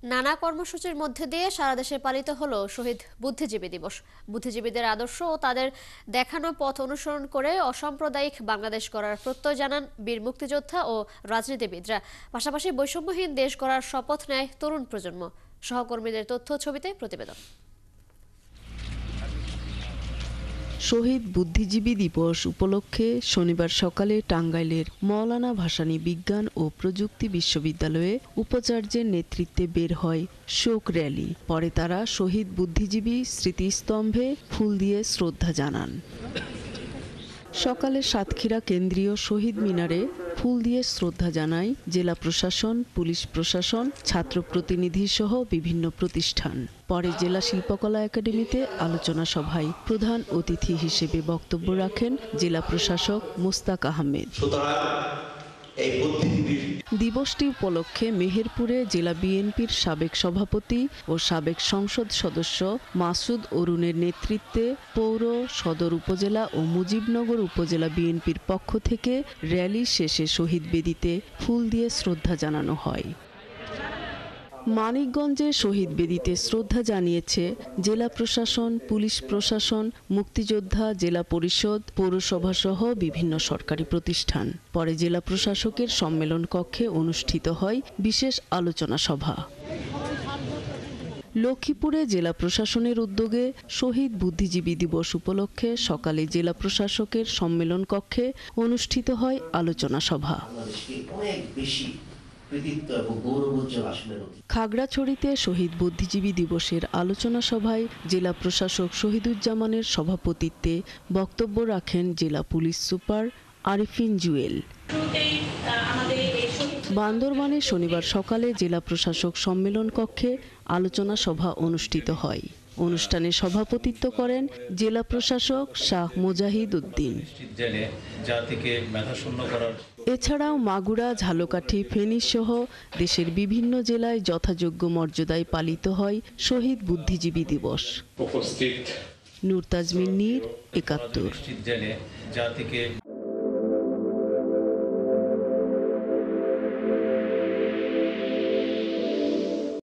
নানা কর্মসূচির মধ্যে দিয়ে সারা দেশে পালিত হলো শহীদ বুদ্ধিজীবী দিবস। বুদ্ধিজীবীদের আদর্শ ও তাদের দেখানো পথ অনুসরণ করে অসাম্প্রদায়িক বাংলাদেশ গড়ার প্রত্যয় জানান বীর মুক্তিযোদ্ধা ও রাজনীতিবিদরা। পাশাপাশি বৈষম্যহীন দেশ গড়ার শপথ নেয় তরুণ প্রজন্ম। সহকর্মীদের তথ্য ছবিতে প্রতিবেদন। শহীদ বুদ্ধিজীবী দিবস উপলক্ষে শনিবার সকালে টাঙ্গাইলের মওলানা ভাসানী বিজ্ঞান ও প্রযুক্তি বিশ্ববিদ্যালয়ে উপাচার্যের নেতৃত্বে বের হয় শোক র্যালি। পরে তারা শহীদ বুদ্ধিজীবী স্মৃতিস্তম্ভে ফুল দিয়ে শ্রদ্ধা জানান। সকালে সাতক্ষীরা কেন্দ্রীয় শহীদ মিনারে ফুল দিয়ে শ্রদ্ধা জানায় জেলা প্রশাসন, পুলিশ প্রশাসন, ছাত্র প্রতিনিধি সহ বিভিন্ন প্রতিষ্ঠান। পরে জেলা শিল্পকলা একাডেমিতে আলোচনা সভায় প্রধান অতিথি হিসেবে বক্তব্য রাখেন জেলা প্রশাসক মোস্তাক আহমেদ। দিবসটি উপলক্ষে মেহেরপুরে জেলা বিএনপির সাবেক সভাপতি ও সাবেক সংসদ সদস্য মাসুদ অরুণের নেতৃত্বে পৌর, সদর উপজেলা ও মুজিবনগর উপজেলা বিএনপির পক্ষ থেকে র্যালি শেষে শহীদ বেদিতে ফুল দিয়ে শ্রদ্ধা জানানো হয়। মানিকগঞ্জে শহীদ বেদিতে শ্রদ্ধা জানিয়েছে জেলা প্রশাসন, পুলিশ প্রশাসন, মুক্তিযোদ্ধা, জেলা পরিষদ, পৌরসভা সহ বিভিন্ন সরকারি প্রতিষ্ঠান। পরে জেলা প্রশাসকের সম্মেলন কক্ষে অনুষ্ঠিত হয় বিশেষ আলোচনা সভা। লক্ষ্মীপুরে জেলা প্রশাসনের উদ্যোগে শহীদ বুদ্ধিজীবী দিবস উপলক্ষে সকালে জেলা প্রশাসকের সম্মেলন কক্ষে অনুষ্ঠিত হয় আলোচনা সভা। খাগড়াছড়িতে শহীদ বুদ্ধিজীবী দিবসের আলোচনা সভায় জেলা প্রশাসক শহীদুজ্জামানের সভাপতিত্বে বক্তব্য রাখেন জেলা পুলিশ সুপার আরিফিন জুয়েল। বান্দরবানে শনিবার সকালে জেলা প্রশাসক সম্মেলন কক্ষে আলোচনা সভা অনুষ্ঠিত হয়। অনুষ্ঠানে সভাপতিত্ব করেন জেলা প্রশাসক শাহ মুজাহিদ উদ্দিন। এছাড়াও মাগুরা, ঝালকাঠি, ফেনী সহ দেশের বিভিন্ন জেলায় যথাযোগ্য মর্যাদায় পালিত হয় শহীদ বুদ্ধিজীবী দিবস। নূর তাজমিন নীর, ৭১।